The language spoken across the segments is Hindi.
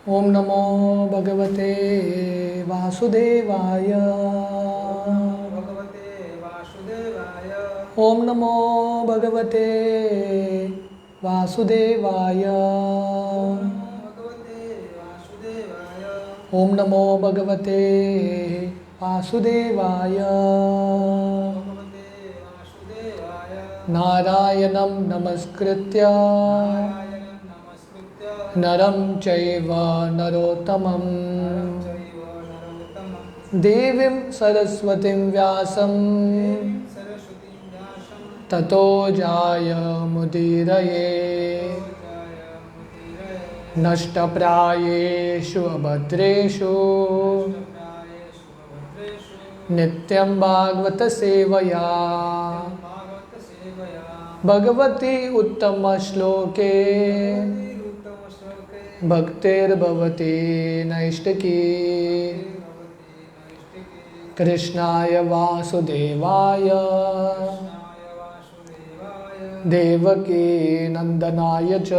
ओम नमो भगवते वासुदेवाय। भगवते वासुदेवाय। ओम नमो भगवते वासुदेवाय। भगवते वासुदेवाय। ओम नमो भगवते वासुदेवाय। भगवते वासुदेवाय। नारायणं नमस्कृत्य नारायणं नमस्कृत्य नरं चैव नरोत्तमं नरं चैव नरोत्तमं देवीं सरस्वतीं व्यासं देवीं सरस्वतीं व्यासं ततो जायमुदीरये। जयमुदीरये। नष्टप्रायेषु अभद्रेषु नष्टप्रायेषु भद्रेषु नित्यं भागवतसेवया भागवतसेवया भगवती उत्तमश्लोके उत्तमश्लोके भक्तिर्भवति नैष्टिकी। भगवती नैष्टिकी। कृष्णाय वासुदेवाय कृष्णाय वासुदेवाय देवकी नन्दनाय च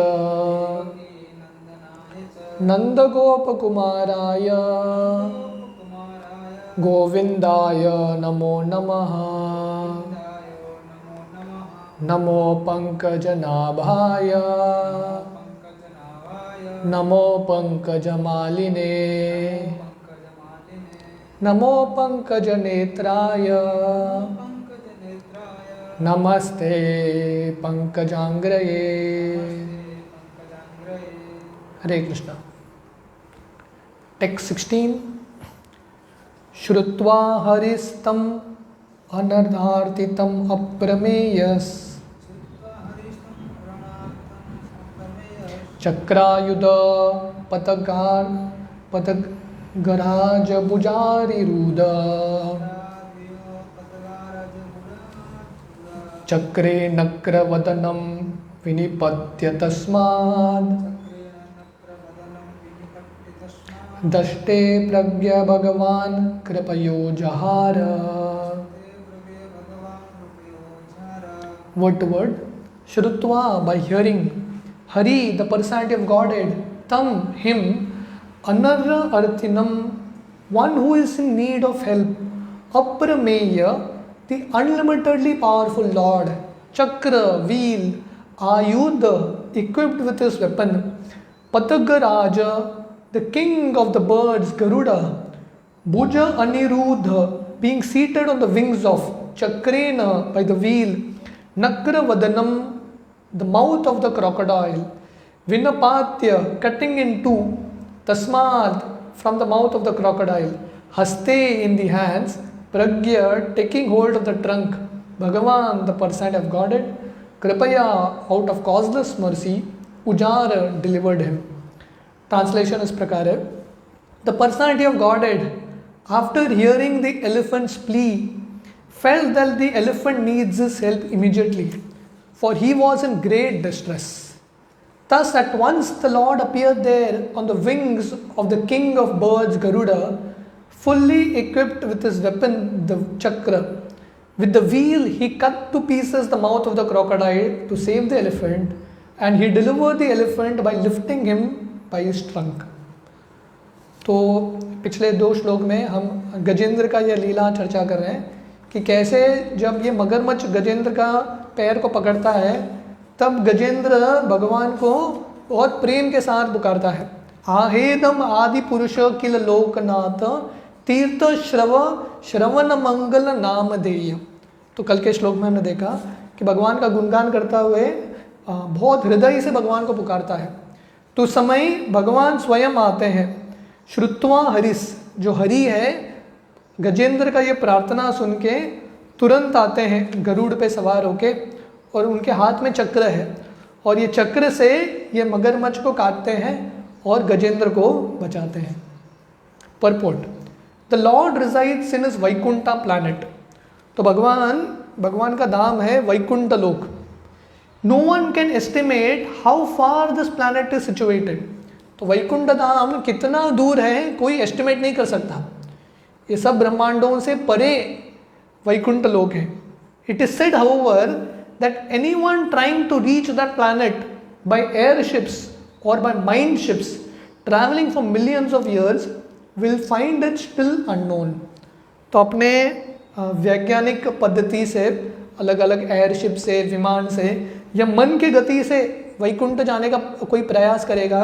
नन्दनाय च नन्दगोपकुमाराय गोपकुमाराय गोविन्दाय नमो नमः। गोविन्दाय नमो नमः। नमो पङ्कजनाभाय पङ्कजनाभाय नमो पङ्कजमालिने पङ्कजमालिने नमो पङ्कजनेत्राय पङ्कजनेत्राय नमस्ते पङ्कजाङ्ग्रये। पङ्कजाङ्ग्रये। हरे कृष्ण। टेक्स्ट 16। श्रुत्वा हरिस्तम अनर्धार्थितम अप्रमेयस चक्रायुध पतगराज भुजारिरूढ चक्रे नक्रवदनं विनिपत्य तस्मात् दष्टे प्रज्ञ भगवान् कृपयो जहार। Word to word. Shrutva, by hearing. Hari, the personality of Godhead. Tam, him. Anarra arthinam, one who is in need of help. Aprameya, the unlimitedly powerful Lord. Chakra, wheel. Ayudha, equipped with his weapon. Patagaraja, the king of the birds, Garuda. Bhuja Anirudha, being seated on the wings of. Chakrena, by the wheel. Nakravadanam, the mouth of the crocodile. Vinapatya, cutting in two. Tasmad, from the mouth of the crocodile. Haste, in the hands. Pragya, taking hold of the trunk. Bhagavan, the personality of Godhead. Kripaya, out of causeless mercy. Ujara, delivered him. Translation is prakara. The personality of Godhead, after hearing the elephant's plea, felt that the elephant needs his help immediately, for he was in great distress. Thus at once the Lord appeared there on the wings of the king of birds Garuda, fully equipped with his weapon, the chakra. With the wheel he cut to pieces the mouth of the crocodile to save the elephant, and he delivered the elephant by lifting him by his trunk. तो पिछले दो श्लोक में हम गजेंद्र का यह लीला चर्चा कर रहे हैं कि कैसे जब ये मगरमच्छ गजेंद्र का पैर को पकड़ता है तब गजेंद्र भगवान को बहुत प्रेम के साथ पुकारता है। आहेदम आदि पुरुष किल लोकनाथ तीर्थ श्रवण मंगल नामधेय। तो कल के श्लोक में हमने देखा कि भगवान का गुणगान करता हुए बहुत हृदय से भगवान को पुकारता है। तो समय भगवान स्वयं आते हैं। श्रुत्वा हरिस, जो हरि है, गजेंद्र का ये प्रार्थना सुन के तुरंत आते हैं गरुड़ पे सवार होके, और उनके हाथ में चक्र है, और ये चक्र से ये मगरमच्छ को काटते हैं और गजेंद्र को बचाते हैं। Purport, the lord resides in his Vaikuntha planet. तो भगवान का धाम है वैकुंठ लोक। No one can estimate how far this planet is situated. तो वैकुंठ धाम कितना दूर है कोई एस्टिमेट नहीं कर सकता। ये सब ब्रह्मांडों से परे वैकुंठ लोक है। It is said however that anyone trying to reach that planet by airships or by mine ships travelling for millions of years will find it still unknown. तो अपने वैज्ञानिक पद्धति से, अलग अलग एयरशिप से, विमान से या मन की गति से वैकुंठ जाने का कोई प्रयास करेगा,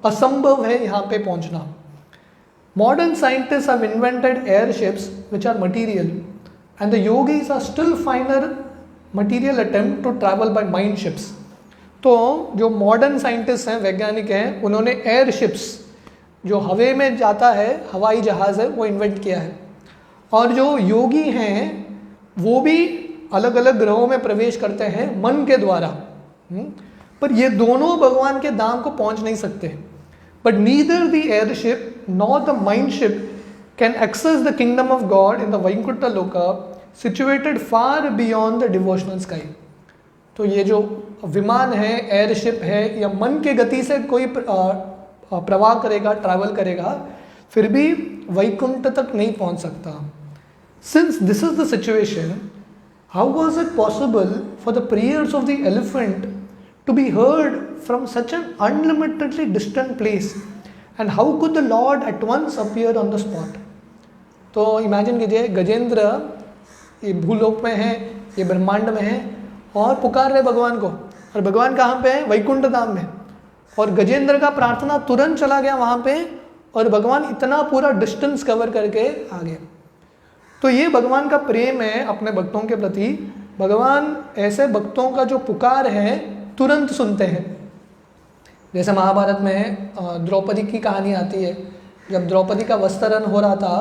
असंभव है यहाँ पे पहुँचना। Modern scientists have invented airships which are material, and the yogis are still finer material attempt to travel by mind ships. तो जो मॉडर्न साइंटिस्ट हैं, वैज्ञानिक हैं, उन्होंने एयरशिप्स, जो हवा में जाता है, हवाई जहाज़ है, वो इन्वेंट किया है। और जो योगी हैं वो भी अलग अलग ग्रहों में प्रवेश करते हैं मन के द्वारा। पर ये दोनों भगवान के धाम को पहुंच नहीं सकते। But neither the airship nor the mind ship can access the kingdom of God in the Vaikuntha loka situated far beyond the devotional sky. तो ये जो विमान है, एयरशिप है, या मन के गति से कोई प्रवाह करेगा, ट्रैवल करेगा, फिर भी वैकुंठ तक नहीं पहुंच सकता। Since this is the situation, how was it possible for the prayers of the elephant to be heard from such an unlimitedly distant place, and how could the Lord at once appear on the spot? तो इमेजिन कीजिए, गजेंद्र ये भूलोक में है, ये ब्रह्मांड में है, और पुकार रहे भगवान को, और भगवान कहाँ पे है? वैकुंठ धाम में। और गजेंद्र का प्रार्थना तुरंत चला गया वहाँ पे, और भगवान इतना पूरा डिस्टेंस कवर करके आ गए। तो ये भगवान का प्रेम है अपने भक्तों के प्रति। भगवान ऐसे भक्तों का जो पुकार है तुरंत सुनते हैं। जैसे महाभारत में द्रौपदी की कहानी आती है। जब द्रौपदी का वस्त्रहरण हो रहा था,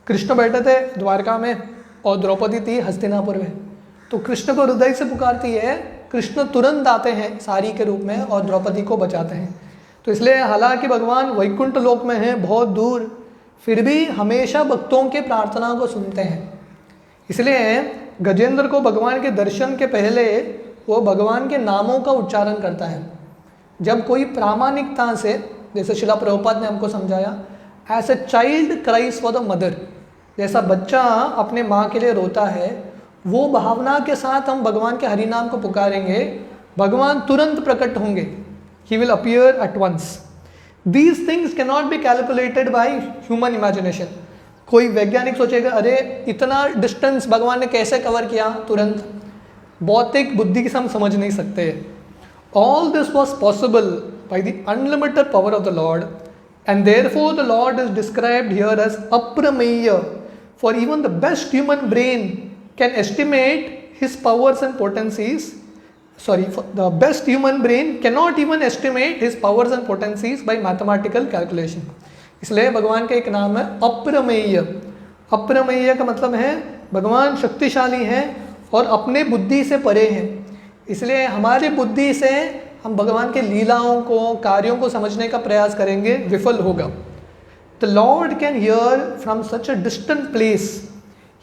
कृष्ण बैठे थे द्वारका में और द्रौपदी थी हस्तिनापुर में। तो कृष्ण को हृदय से पुकारती है, कृष्ण तुरंत आते हैं सारी के रूप में और द्रौपदी को बचाते हैं। तो इसलिए हालांकि भगवान वैकुंठ लोक में हैं, बहुत दूर, फिर भी हमेशा भक्तों के प्रार्थना को सुनते हैं। इसलिए गजेंद्र को भगवान के दर्शन के पहले वो भगवान के नामों का उच्चारण करता है। जब कोई प्रामाणिकता से, जैसे शिला प्रभुपाद ने हमको समझाया, as a child cries for the mother, जैसा बच्चा अपने माँ के लिए रोता है, वो भावना के साथ हम भगवान के हरि नाम को पुकारेंगे, भगवान तुरंत प्रकट होंगे। He will appear at once. These things can not be calculated by human imagination. कोई वैज्ञानिक सोचेगा, अरे इतना डिस्टेंस भगवान ने कैसे कवर किया तुरंत? भौतिक बुद्धि से हम समझ नहीं सकते। All this was possible by the unlimited power of the Lord, and therefore the Lord is described here as aprameya, for even the best human brain can estimate his powers and potencies. Sorry, the best human brain cannot even estimate his powers and potencies by mathematical calculation. इसलिए भगवान का एक नाम है अप्रमेय। अप्रमेय का मतलब है भगवान शक्तिशाली हैं और अपने बुद्धि से परे हैं। इसलिए हमारी बुद्धि से हम भगवान के लीलाओं को, कार्यों को समझने का प्रयास करेंगे, विफल होगा। The Lord can hear from such a distant place.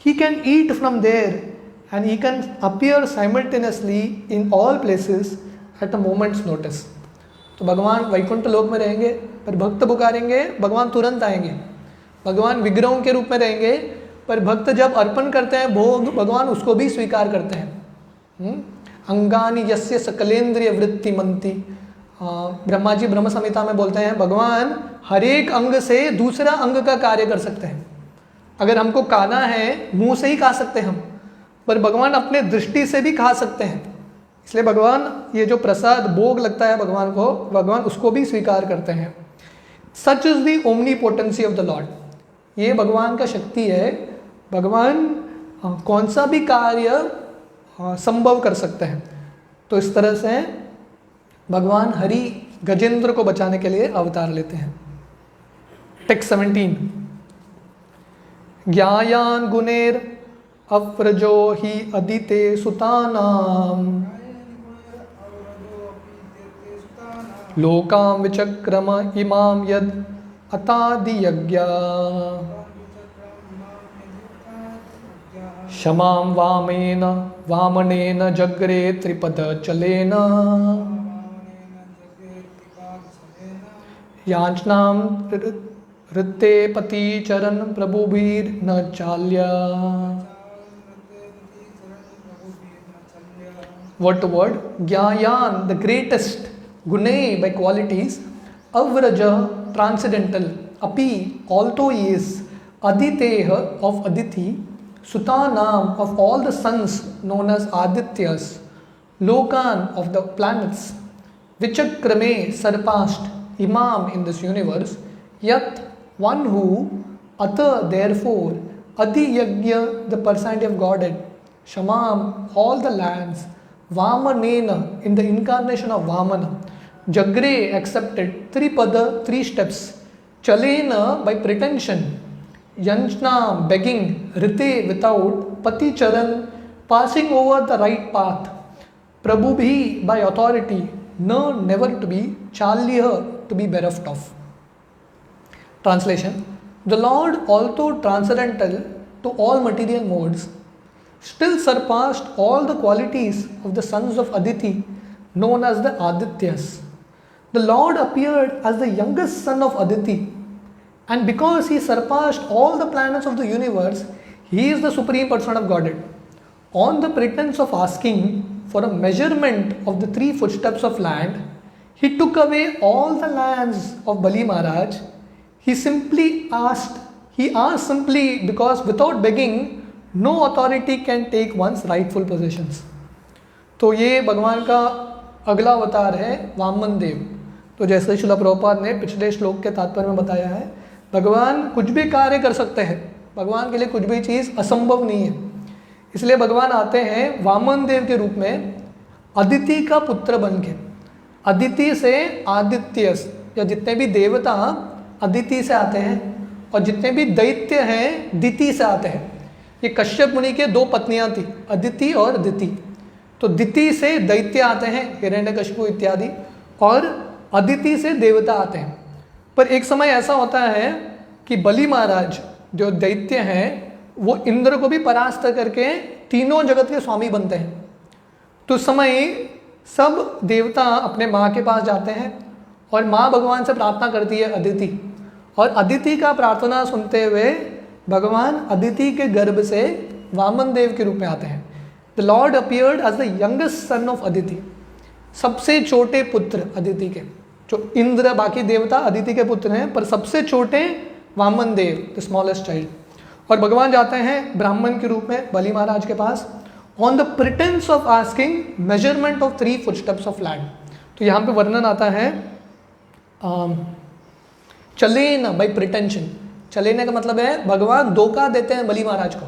He can eat from there. And he can appear simultaneously in all places at a moment's notice. तो भगवान वैकुंठ लोक में रहेंगे, पर भक्त पुकारेंगे, भगवान तुरंत आएंगे। भगवान विग्रहों के रूप में रहेंगे, पर भक्त जब अर्पण करते हैं भोग, भगवान उसको भी स्वीकार करते हैं। अंगानि यस्य सकलेन्द्रिय वृत्ति मंति, ब्रह्मा जी ब्रह्म संहिता में बोलते हैं, भगवान हर एक अंग से दूसरा अंग का कार्य कर सकते हैं। अगर हमको खाना है, मुंह से ही खा सकते हैं हम, पर भगवान अपने दृष्टि से भी खा सकते हैं। इसलिए भगवान ये जो प्रसाद भोग लगता है भगवान को, भगवान उसको भी स्वीकार करते हैं। Such is the omnipotency of the Lord. ये भगवान का शक्ति है। भगवान कौन सा भी कार्य संभव कर सकते हैं। तो इस तरह से भगवान हरि गजेंद्र को बचाने के लिए अवतार लेते हैं। टेक्स्ट 17, ज्ञायान गुणेर अव्रजो ही अदिते सुतानाम लोकाम विचक्रम इमाम यद अतादि यज्ञा क्षमाम वामेन वामनेन जग्रे त्रिपद चलेन याचनाम ऋते पति चरण प्रभुवीर न चाल्या। Word to word, Gyayan, the greatest, Gune by qualities, Avraja, transcendental. Api, although he is Aditeha of Aditi, Sutanam of all the sons known as Adityas, Lokan of the planets, Vichakrame surpassed Imam in this universe, Yat, one who, Atha, therefore, Adi Yagya, the personality of Godhead, Shamam, all the lands, Vamanena, in the incarnation of Vamana, Jagre, accepted, Tripada, 3 steps, Chalena, by pretension, Yanchna, begging, Rite, without, Pati Charan, passing over the right path, Prabhubhi, by authority, No, never to be, Chalya, to be bereft of. Translation: the Lord, although transcendental to all material modes, still surpassed all the qualities of the sons of Aditi, known as the Adityas. The Lord appeared as the youngest son of Aditi, and because he surpassed all the planets of the universe, he is the supreme person of Godhead. On the pretense of asking for a measurement of the 3 footsteps of land, he took away all the lands of Bali Maharaj. He asked simply because without begging, no authority can take one's rightful possessions. तो ये भगवान का अगला अवतार है वामन देव. तो जैसे श्रील प्रभुपाद ने पिछले श्लोक के तात्पर्य में बताया है, भगवान कुछ भी कार्य कर सकते हैं, भगवान के लिए कुछ भी चीज़ असंभव नहीं है. इसलिए भगवान आते हैं वामन देव के रूप में, अदिति का पुत्र बन के. अदिति से आदित्य, या जितने भी देवता अदिति से आते हैं, और जितने भी दैत्य हैं दिति से आते हैं. ये कश्यप मुनि के 2 पत्नियां थी, अदिति और दिति. तो दिति से दैत्य आते हैं, हिरण्यकशिपु इत्यादि, और अदिति से देवता आते हैं. पर एक समय ऐसा होता है कि बलि महाराज जो दैत्य हैं वो इंद्र को भी परास्त करके तीनों जगत के स्वामी बनते हैं. तो उस समय सब देवता अपने माँ के पास जाते हैं और माँ भगवान से प्रार्थना करती है अदिति, और अदिति का प्रार्थना सुनते हुए भगवान अदिति के गर्भ से वामन देव के रूप में आते हैं. The lord appeared as the youngest son of Aditi, सबसे छोटे पुत्र अदिति के. जो इंद्र बाकी देवता अदिति के पुत्र हैं, पर सबसे छोटे वामन देव, द स्मॉलेस्ट चाइल्ड. और भगवान जाते हैं ब्राह्मण के रूप में बलि महाराज के पास, on the pretence of asking measurement of 3 footsteps of land. तो यहाँ पे वर्णन आता है चलेन, बाई प्रिटेंशन. चलेने का मतलब है भगवान धोखा देते हैं बलि महाराज को.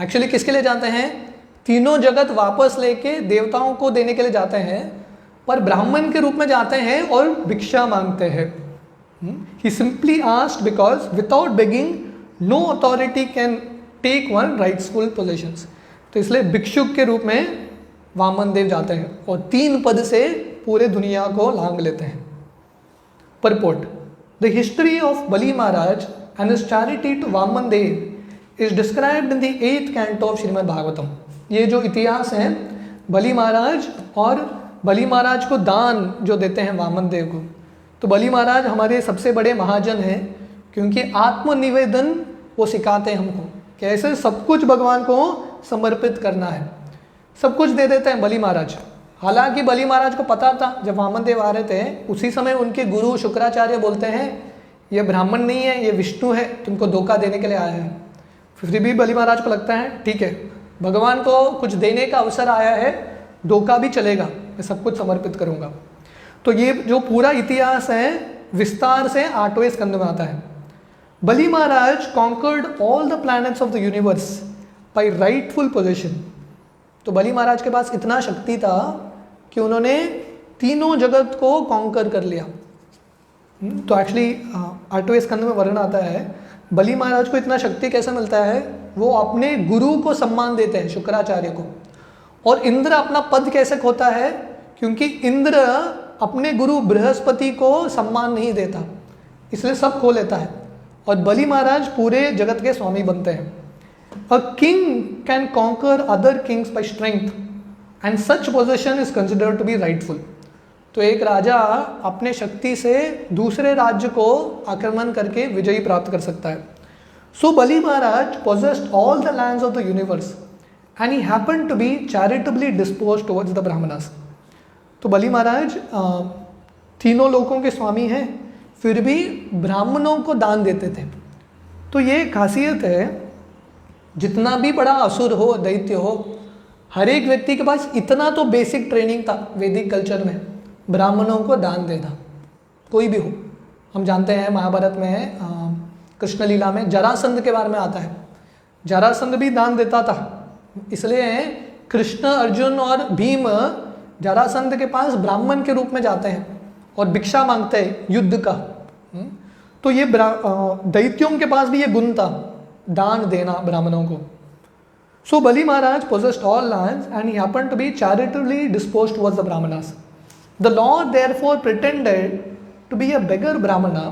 एक्चुअली किसके लिए जाते हैं? तीनों जगत वापस लेके देवताओं को देने के लिए जाते हैं, पर ब्राह्मण के रूप में जाते हैं और भिक्षा मांगते हैं. He simply asked because without begging no authority can take one rightful positions. तो इसलिए भिक्षुक के रूप में वामन देव जाते हैं और 3 पद से पूरे दुनिया को लांग लेते हैं. Purport: the history of Bali Maharaj and his charity to Vaman Dev is described in the 8th canto of Shrimad Bhagavatam. ये जो इतिहास है बलि महाराज और बलि महाराज को दान जो देते हैं वामन देव को, तो बलि महाराज हमारे सबसे बड़े महाजन हैं, क्योंकि आत्मनिवेदन वो सिखाते हैं हमको कैसे सब कुछ भगवान को समर्पित करना है. सब कुछ दे देते हैं बलि महाराज. हालांकि बलि महाराज को पता था जब वामन देव आ रहे थे, उसी समय उनके गुरु शुक्राचार्य बोलते हैं ये ब्राह्मण नहीं है, ये विष्णु है, तुमको धोखा देने के लिए आया है. फिर भी बलि महाराज को लगता है ठीक है, भगवान को कुछ देने का अवसर आया है, धोखा भी चलेगा, मैं सब कुछ समर्पित करूँगा. तो ये जो पूरा इतिहास है विस्तार से 8वें स्कंद में आता है. Bali Maharaj conquered all the planets of the universe by rightful position. तो बलि महाराज के पास इतना शक्ति था कि उन्होंने तीनों जगत को कॉन्कर कर लिया. तो एक्चुअली 8वें स्कंद में वर्णन आता है बलि महाराज को इतना शक्ति कैसे मिलता है. वो अपने गुरु को सम्मान देते हैं, शुक्राचार्य को. और इंद्र अपना पद कैसे खोता है, क्योंकि इंद्र अपने गुरु बृहस्पति को सम्मान नहीं देता, इसलिए सब खो लेता है. और बलि महाराज पूरे जगत के स्वामी बनते हैं. A king can conquer other kings by strength and such position is considered to be rightful. तो एक राजा अपने शक्ति से दूसरे राज्य को आक्रमण करके विजयी प्राप्त कर सकता है. सो बलि महाराज possessed all the lands of the universe and he happened to be charitably disposed towards the brahmanas. तो बलि महाराज तीनों लोकों के स्वामी हैं, फिर भी ब्राह्मणों को दान देते थे। तो ये खासियत है, जितना भी बड़ा असुर हो, दैत्य हो, हर एक व्यक्ति के पास इतना तो बेसिक ट्रेनिंग था वैदिक कल्चर में, ब्राह्मणों को दान देना, कोई भी हो। हम जानते हैं महाभारत में कृष्ण लीला में जरासंध के बारे में आता है, जरासंध भी दान देता था। इसलिए कृष्ण, अर्जुन और भीम जरासंध के पास ब्राह्मण के रूप में जाते हैं और भिक्षा मांगते हैं युद्ध का। तो ये दैत्यों के पास भी ये गुण था, दान देना ब्राह्मणों को। So Bali Maharaj possessed all lands and he happened to be charitably disposed towards the Brahmanas. The Lord therefore pretended to be a beggar Brahmana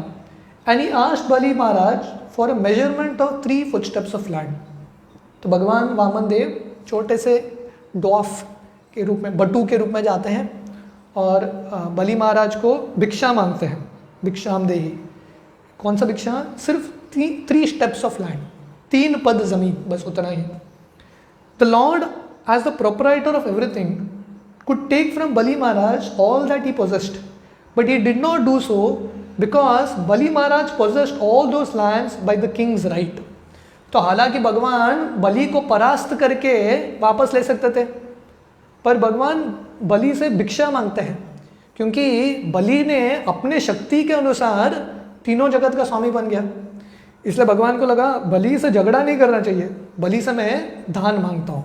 and he asked Bali Maharaj for a measurement of 3 footsteps of land. तो भगवान वामन देव छोटे से डॉफ के रूप में, बटू के रूप में जाते हैं और बलि महाराज को भिक्षा मांगते हैं, भिक्षाम देहि। कौन सा भिक्षा? सिर्फ 3 steps of land, 3 पद जमीन, बस उतना ही। The Lord, as the proprietor of everything, could take from Bali Maharaj all that he possessed, but he did not do so because Bali Maharaj possessed all those lands by the king's right. तो हालांकि भगवान बलि को परास्त करके वापस ले सकते थे, पर भगवान बलि से भिक्षा मांगते हैं, क्योंकि बलि ने अपने शक्ति के अनुसार तीनों जगत का स्वामी बन गया। इसलिए भगवान को लगा बलि से झगड़ा नहीं करना चाहिए, बलि से मैं दान मांगता हूँ।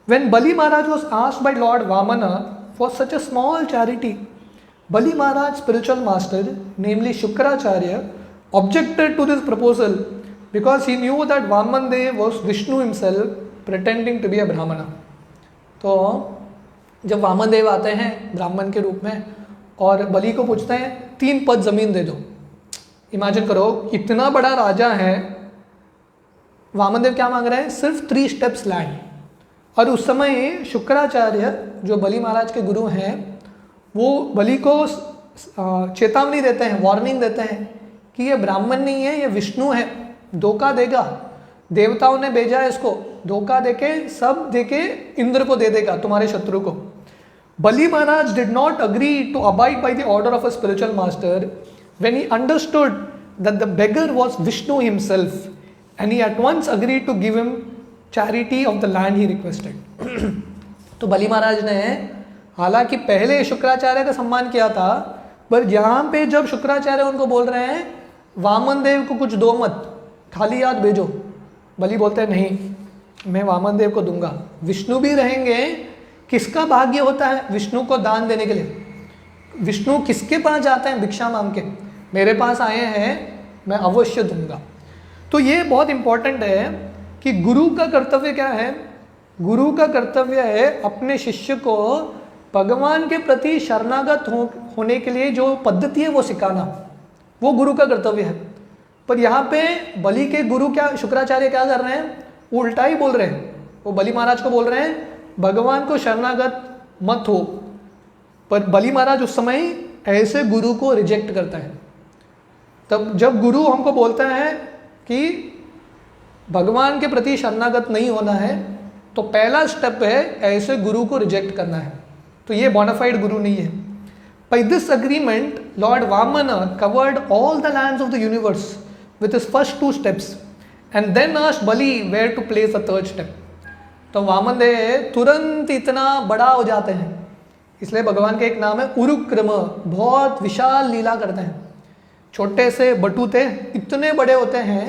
When Bali Maharaj was asked by Lord Vamana for such a small charity, Bali Maharaj's spiritual master, namely Shukracharya, objected to this proposal because he knew that Vaman Dev was Vishnu himself pretending to be a Brahmana. तो जब वामन देव आते हैं ब्राह्मण के रूप में और बलि को पूछते हैं 3 पद जमीन दे दो। इमेजिन करो, इतना बड़ा राजा है, वामन देव क्या मांग रहे हैं? सिर्फ 3 steps लैंड। और उस समय शुक्राचार्य जो बलि महाराज के गुरु हैं, वो बलि को चेतावनी देते हैं, वार्निंग देते हैं कि ये ब्राह्मण नहीं है, ये विष्णु है, धोखा देगा, देवताओं ने भेजा है इसको, धोखा देके सब देके इंद्र को दे देगा, तुम्हारे शत्रु को। Bali Maharaj did not agree to abide by the order of a spiritual master when he understood that the beggar was Vishnu himself, and he at once agreed to give him charity of the land he requested. तो बलि महाराज ने हालांकि पहले शुक्राचार्य का सम्मान किया था, पर यहाँ पे जब शुक्राचार्य उनको बोल रहे हैं वामन देव को कुछ दो मत, खाली याद भेजो, बलि बोलते हैं नहीं, मैं वामन देव को दूंगा। विष्णु भी रहेंगे, किसका भाग्य होता है विष्णु को दान देने के लिए? विष्णु किसके पास जाते हैं भिक्षा मांग के? मेरे पास आए हैं, मैं अवश्य दूंगा। तो ये बहुत इंपॉर्टेंट है कि गुरु का कर्तव्य क्या है? गुरु का कर्तव्य है अपने शिष्य को भगवान के प्रति शरणागत होने के लिए जो पद्धति है वो सिखाना, वो गुरु का कर्तव्य है। पर यहाँ पे बलि के गुरु क्या, शुक्राचार्य क्या कर रहे हैं? उल्टा ही बोल रहे हैं। वो बलि महाराज को बोल रहे हैं भगवान को शरणागत मत हो, पर बलि महाराज उस समय ऐसे गुरु को रिजेक्ट करता है। तब जब गुरु हमको बोलता है कि भगवान के प्रति शरणागत नहीं होना है, तो पहला स्टेप है ऐसे गुरु को रिजेक्ट करना है। तो ये बोनाफाइड गुरु नहीं है। By this agreement, Lord Vamana covered all the lands of the universe with his first 2 steps and then asked Bali where to place the 3rd step. तो वामन देव तुरंत इतना बड़ा हो जाते हैं, इसलिए भगवान का एक नाम है उरुक्रम, बहुत विशाल लीला करते हैं। छोटे से बटू थे, इतने बड़े होते हैं,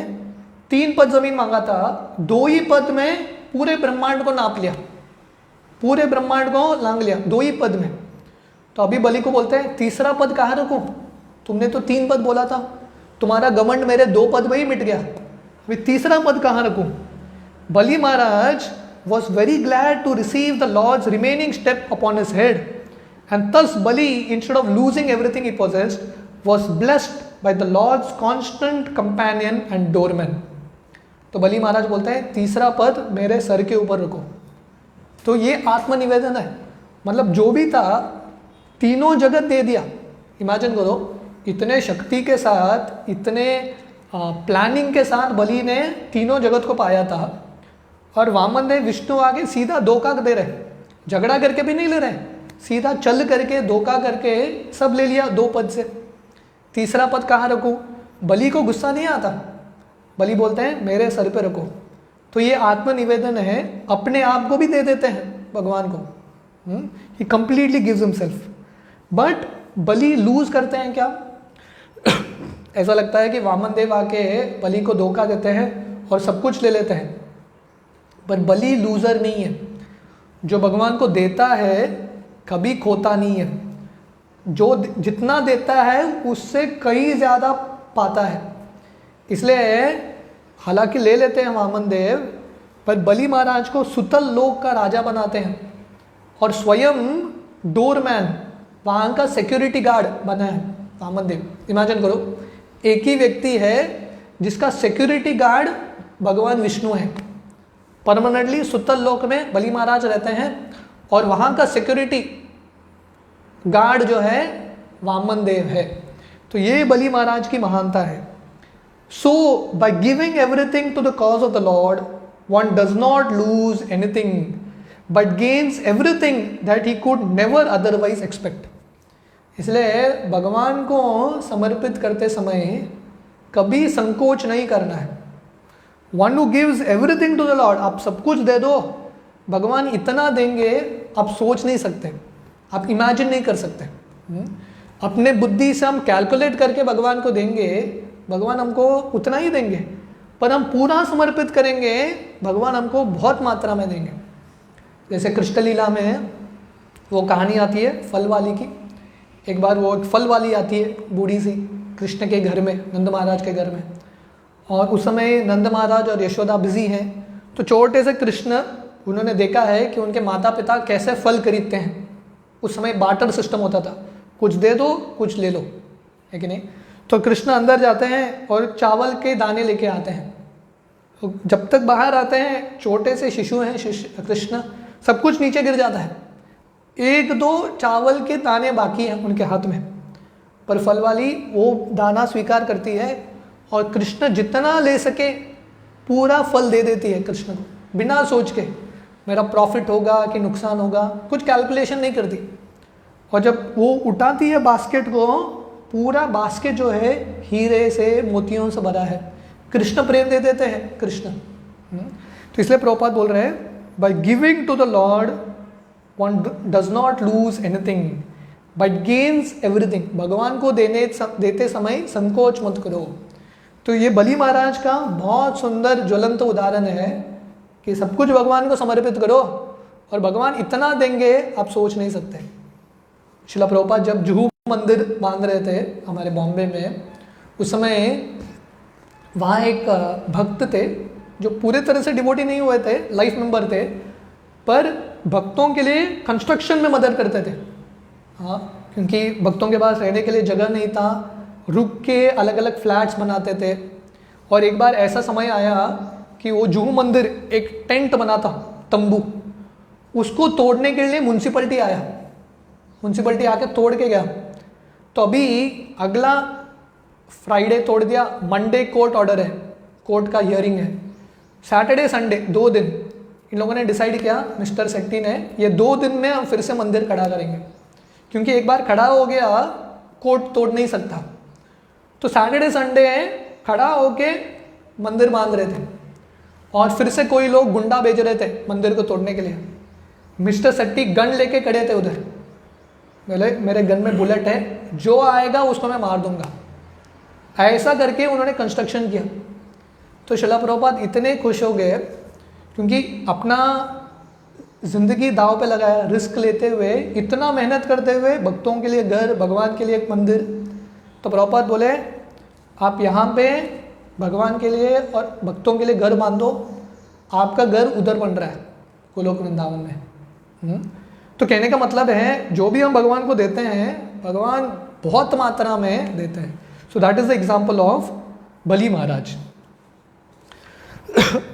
3 पद जमीन मांगा था, 2 ही पद में पूरे ब्रह्मांड को नाप लिया, पूरे ब्रह्मांड को लांग लिया 2 ही पद में। तो अभी बलि को बोलते हैं 3रा पद कहाँ रखूं? तुमने तो 3 पद बोला था, तुम्हारा घमंड मेरे 2 पद में ही मिट गया, अभी 3रा पद कहाँ रखूं? बलि महाराज was very glad to receive the Lord's remaining step upon his head, and thus Bali, instead of losing everything he possessed, was blessed by the Lord's constant companion and doorman. तो बलि महाराज बोलते हैं 3रा पद मेरे सर के ऊपर रखो। तो ये आत्मनिवेदन है, मतलब जो भी था तीनों जगत दे दिया। इमेजिन करो, इतने शक्ति के साथ, इतने प्लानिंग के साथ बलि ने तीनों जगत को पाया था, और वामन देव विष्णु आगे सीधा धोखा दे रहे, झगड़ा करके भी नहीं ले रहे, सीधा चल करके धोखा करके सब ले लिया 2 पद से। तीसरा पद कहाँ रखूँ? बलि को गुस्सा नहीं आता, बलि बोलते हैं मेरे सर पे रखो। तो ये आत्मनिवेदन है, अपने आप को भी दे देते हैं भगवान को। He completely gives himself. But Bali lose करते हैं क्या? ऐसा लगता है कि वामन देव आके बलि को धोखा देते हैं और सब कुछ ले लेते हैं, पर बलि लूजर नहीं है। जो भगवान को देता है कभी खोता नहीं है, जो जितना देता है उससे कई ज़्यादा पाता है। इसलिए हालांकि ले लेते हैं वामन देव, पर बलि महाराज को सुतल लोक का राजा बनाते हैं और स्वयं डोरमैन, वहाँ का सिक्योरिटी गार्ड बना है वामन देव। इमेजिन करो, एक ही व्यक्ति है जिसका सिक्योरिटी गार्ड भगवान विष्णु है। परमानेंटली सुतल लोक में बलि महाराज रहते हैं और वहाँ का सिक्योरिटी गार्ड जो है वामन देव है। तो ये बलि महाराज की महानता है। So by giving everything to the cause of the lord, one does not lose anything but gains everything that he could never otherwise expect. इसलिए भगवान को समर्पित करते समय कभी संकोच नहीं करना है। One who gives everything to the lord, आप सब कुछ दे दो, भगवान इतना देंगे आप सोच नहीं सकते, आप इमेजिन नहीं कर सकते। अपने बुद्धि से हम कैलकुलेट करके भगवान को देंगे, भगवान हमको उतना ही देंगे, पर हम पूरा समर्पित करेंगे, भगवान हमको बहुत मात्रा में देंगे। जैसे कृष्ण लीला में वो कहानी आती है फल वाली की। एक बार वो एक फल वाली आती है बूढ़ी सी कृष्ण के घर में, नंद महाराज के घर में, और उस समय नंद महाराज और यशोदा बिजी हैं। तो छोटे से कृष्ण, उन्होंने देखा है कि उनके माता पिता कैसे फल खरीदते हैं। उस समय बार्टर सिस्टम होता था, कुछ दे दो कुछ ले लो, है कि नहीं। तो कृष्ण अंदर जाते हैं और चावल के दाने लेके आते हैं। तो जब तक बाहर आते हैं, छोटे से शिशु हैं कृष्ण, सब कुछ नीचे गिर जाता है, एक दो चावल के दाने बाकी हैं उनके हाथ में। पर फल वाली वो दाना स्वीकार करती है और कृष्ण जितना ले सके पूरा फल दे देती है कृष्ण को, बिना सोच के मेरा प्रॉफिट होगा कि नुकसान होगा, कुछ कैलकुलेशन नहीं करती। और जब वो उठाती है बास्केट को, पूरा बास्केट जो है हीरे से मोतियों से भरा है। कृष्ण प्रेम दे देते हैं कृष्ण। तो इसलिए प्रभुपाद बोल रहे हैं, by giving to the lord one does not lose anything but gains everything. भगवान को देते समय संकोच मत करो। तो ये बलि महाराज का बहुत सुंदर ज्वलंत उदाहरण है कि सब कुछ भगवान को समर्पित करो और भगवान इतना देंगे आप सोच नहीं सकते। शिला प्रभुपाद जब जुहू मंदिर बांध रहे थे हमारे बॉम्बे में, उस समय वहाँ एक भक्त थे जो पूरे तरह से डिवोटी नहीं हुए थे, लाइफ मेंबर थे, पर भक्तों के लिए कंस्ट्रक्शन में मदद करते थे। हाँ, क्योंकि भक्तों के पास रहने के लिए जगह नहीं था, रुक के अलग अलग फ्लैट्स बनाते थे। और एक बार ऐसा समय आया कि वो जुहू मंदिर एक टेंट बना था, तंबू, उसको तोड़ने के लिए म्यूनसिपलिटी आया, म्यूनसिपलिटी आके तोड़ के गया। तो अभी अगला फ्राइडे तोड़ दिया, मंडे कोर्ट ऑर्डर है, कोर्ट का हियरिंग है, सैटरडे संडे 2 दिन इन लोगों ने डिसाइड किया, मिस्टर शेट्टी ने, ये 2 दिन में हम फिर से मंदिर खड़ा करेंगे, क्योंकि एक बार खड़ा हो गया कोर्ट तोड़ नहीं सकता। तो सैटरडे संडे खड़ा होके मंदिर बांध रहे थे और फिर से कोई लोग गुंडा भेज रहे थे मंदिर को तोड़ने के लिए। मिस्टर शेट्टी गन लेके खड़े थे उधर, बोले मेरे गन में बुलेट है, जो आएगा उसको मैं मार दूंगा। ऐसा करके उन्होंने कंस्ट्रक्शन किया। तो शिला प्रभुपाद इतने खुश हो गए, क्योंकि अपना जिंदगी दाव पे लगाया, रिस्क लेते हुए, इतना मेहनत करते हुए, भक्तों के लिए घर, भगवान के लिए एक मंदिर। तो प्रभुपाद बोले आप यहाँ पे भगवान के लिए और भक्तों के लिए घर बांधो, आपका घर उधर बन रहा है गोलोक वृंदावन में। तो कहने का मतलब है जो भी हम भगवान को देते हैं, भगवान बहुत मात्रा में देते हैं। So that is the example of Bali Maharaj.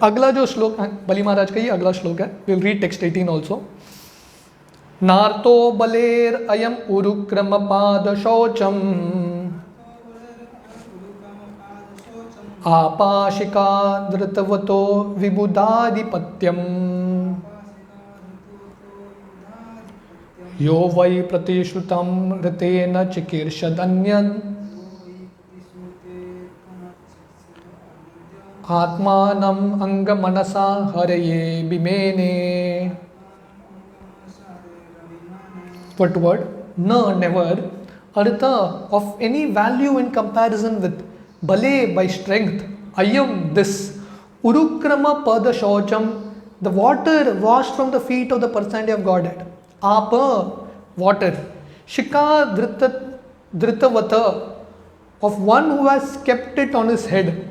अगला जो श्लोक बलि महाराज का ही अगला श्लोक है, विल रीड टेक्स्ट 18 ऑल्सो। नार्तो बलेर अयम उरुक्रम पाद शौचम आपाशिका धृतवतो विबुधाधिपत्यम यो वै प्रतिश्रुतं ऋतेन चिकीर्षदन्यन् आत्मानम अंग मनसा हरये बिमेने. What word? No, never. Artha of any value in comparison with. Bale by strength. Ayam this. Urukrama pada shaucham. The water washed from the feet of the personality of Godhead. Apa water. Shika dhritavata of one who has kept it on his head.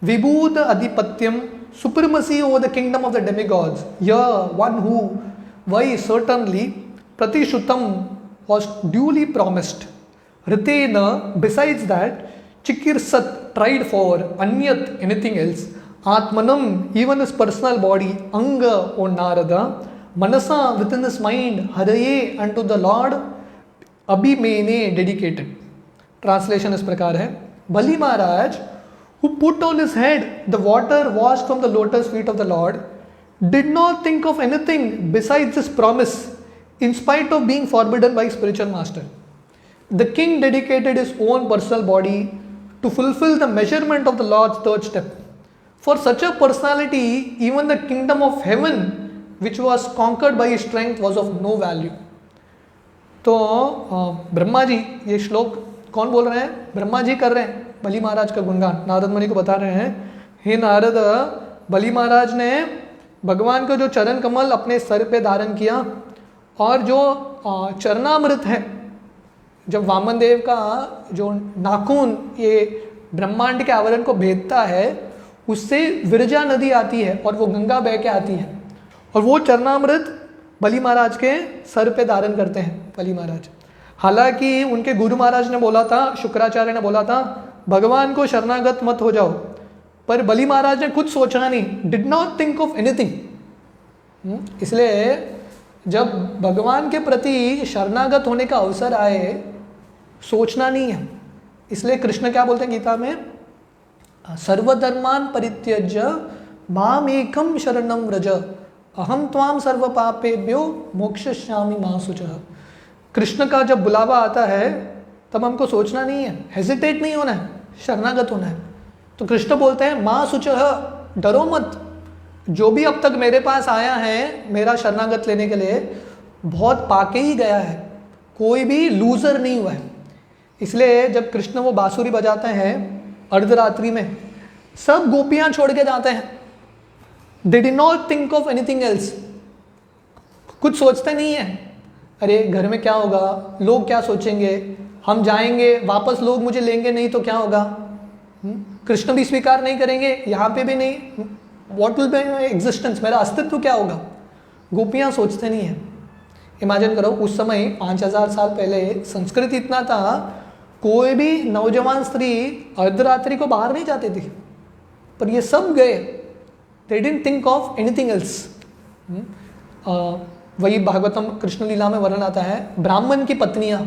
Vibhuta adhipatyam, supremacy over the kingdom of the demigods. Yeah, one who, why certainly, pratishutam was duly promised. Ritena, besides that, chikirsat tried for, anyat anything else. Atmanam, even his personal body, anga or narada, manasa within his mind, haraye unto the Lord, abhimene dedicated. Translation is prakar hai. Bali Maharaj, who put on his head the water washed from the lotus feet of the Lord, did not think of anything besides this promise, in spite of being forbidden by spiritual master. The king dedicated his own personal body to fulfill the measurement of the Lord's third step. For such a personality, even the kingdom of heaven, which was conquered by his strength, was of no value. तो ब्रह्मा जी, ये श्लोक कौन बोल रहे हैं? ब्रह्मा जी कर रहे हैं बलि महाराज का गुणगान, नारद मुनि को बता रहे हैं, हे नारद, बलि महाराज ने भगवान का जो चरण कमल अपने सर पे धारण किया और जो चरणामृत है, जब वामन देव का जो नाखून ये ब्रह्मांड के आवरण को भेदता है, उससे विरजा नदी आती है और वो गंगा बह के आती है और वो चरणामृत बलि महाराज के सर पे धारण करते हैं बलि महाराज. हालांकि उनके गुरु महाराज ने बोला था, शुक्राचार्य ने बोला था, भगवान को शरणागत मत हो जाओ, पर बलि महाराज ने कुछ सोचा नहीं, did not think of anything. इसलिए जब भगवान के प्रति शरणागत होने का अवसर आए, सोचना नहीं है. इसलिए कृष्ण क्या बोलते हैं गीता में, सर्वधर्मान परित्यज्य माम एकम शरणम व्रज अहम त्वाम सर्व पापेभ्यो मोक्षयिष्यामि मा शुचः. कृष्ण का जब बुलावा आता है तब हमको सोचना नहीं है, हेजिटेट नहीं होना है, शरणागत होना है. तो कृष्ण बोलते हैं माँ शुचः, डरो मत, जो भी अब तक मेरे पास आया है मेरा शरणागत लेने के लिए, बहुत पाके ही गया है, कोई भी लूजर नहीं हुआ है. इसलिए जब कृष्ण वो बांसुरी बजाते हैं अर्धरात्रि में, सब गोपियां छोड़ के जाते हैं. They did not think of anything else. कुछ सोचते नहीं है, अरे घर में क्या होगा, लोग क्या सोचेंगे, हम जाएंगे वापस लोग मुझे लेंगे नहीं तो क्या होगा, कृष्ण भी स्वीकार नहीं करेंगे, यहाँ पे भी नहीं, व्हाट विल बी एग्जिस्टेंस, मेरा अस्तित्व क्या होगा. गोपियाँ सोचते नहीं हैं. इमेजिन करो उस समय 5000 साल पहले संस्कृत इतना था, कोई भी नौजवान स्त्री अर्धरात्रि को बाहर नहीं जाती थी, पर ये सब गए. They didn't think of anything else. वही भागवतम कृष्ण लीला में वर्णन आता है, ब्राह्मण की पत्नियां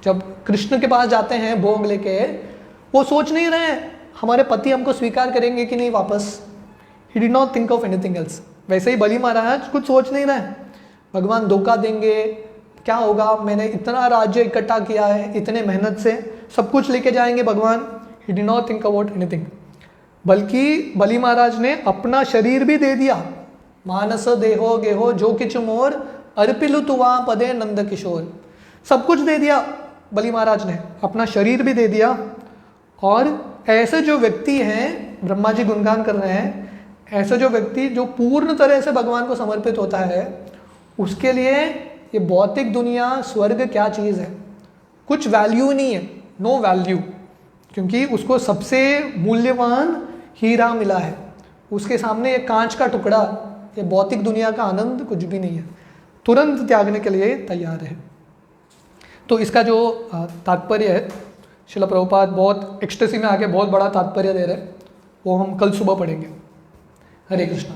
जब कृष्ण के पास जाते हैं भोग लेके, वो सोच नहीं रहे हैं हमारे पति हमको स्वीकार करेंगे कि नहीं वापस. He did not think of anything else. वैसे ही बलि महाराज कुछ सोच नहीं रहे, भगवान धोखा देंगे, क्या होगा, मैंने इतना राज्य इकट्ठा किया है, इतने मेहनत से सब कुछ लेके जाएंगे भगवान. He did not think about anything. बल्कि बलि महाराज ने अपना शरीर भी दे दिया. मानस देहो गेहो जो किच मोर अर्पिलु तुवा पदे नंद किशोर. सब कुछ दे दिया बलि महाराज ने, अपना शरीर भी दे दिया. और ऐसे जो व्यक्ति हैं, ब्रह्मा जी गुणगान कर रहे हैं, ऐसे जो व्यक्ति जो पूर्ण तरह से भगवान को समर्पित होता है, उसके लिए ये भौतिक दुनिया स्वर्ग क्या चीज़ है, कुछ वैल्यू नहीं है, नो वैल्यू. क्योंकि उसको सबसे मूल्यवान हीरा मिला है, उसके सामने ये कांच का टुकड़ा, ये भौतिक दुनिया का आनंद कुछ भी नहीं है, तुरंत त्यागने के लिए तैयार है. तो इसका जो तात्पर्य है, श्रील प्रभुपाद बहुत एक्सटेसी में आके बहुत बड़ा तात्पर्य दे रहे हैं, वो हम कल सुबह पढ़ेंगे. हरे कृष्णा.